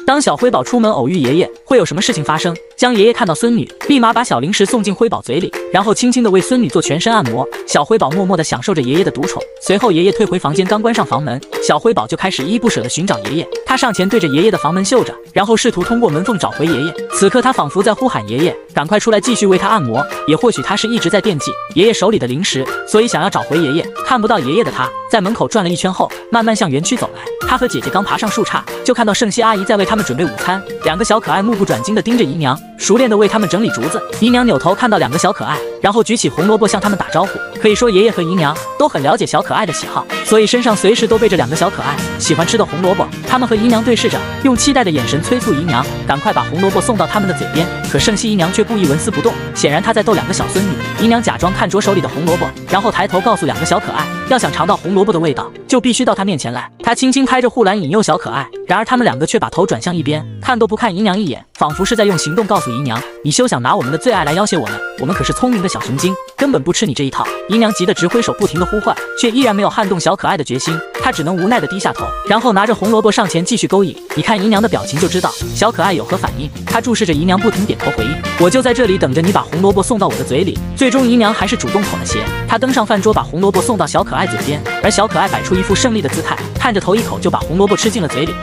当小辉宝出门偶遇爷爷，会有什么事情发生？江爷爷看到孙女，立马把小零食送进辉宝嘴里，然后轻轻地为孙女做全身按摩。小辉宝默默地享受着爷爷的独宠。随后爷爷退回房间，刚关上房门，小辉宝就开始依依不舍地寻找爷爷。他上前对着爷爷的房门嗅着，然后试图通过门缝找回爷爷。此刻他仿佛在呼喊爷爷，赶快出来继续为他按摩。也或许他是一直在惦记爷爷手里的零食，所以想要找回爷爷。看不到爷爷的他，在门口转了一圈后，慢慢向园区走来。他和姐姐刚爬上树杈，就看到圣熙阿姨在为他们准备午餐。两个小可爱目不转睛地盯着姨娘，熟练地为他们整理竹子。姨娘扭头看到两个小可爱，然后举起红萝卜向他们打招呼。可以说爷爷和姨娘都很了解小可爱的喜好，所以身上随时都背着两个小可爱喜欢吃的红萝卜。他们和姨娘对视着，用期待的眼神催促姨娘赶快把红萝卜送到他们的嘴边。可圣熙姨娘却故意纹丝不动，显然她在逗两个小孙女。姨娘假装看着手里的红萝卜，然后抬头告诉两个小可爱，要想尝到红萝卜的味道，就必须到她面前来。她轻轻拍着护栏引诱小可爱，然而他们两个却把头转向一边，看都不看姨娘一眼，仿佛是在用行动告诉姨娘，你休想拿我们的最爱来要挟我们，我们可是聪明的小熊精，根本不吃你这一套。姨娘急得直挥手，不停地呼唤，却依然没有撼动小可爱的决心。她只能无奈地低下头，然后拿着红萝卜上前继续勾引。你看姨娘的表情就知道小可爱有何反应。她注视着姨娘，不停点头回应，我就在这里等着你把红萝卜送到我的嘴里。最终姨娘还是主动妥了协，她登上饭桌，把红萝卜送到小可爱嘴边，而小可爱摆出一副胜利的姿态，探着头一口就把红萝卜吃进了嘴里。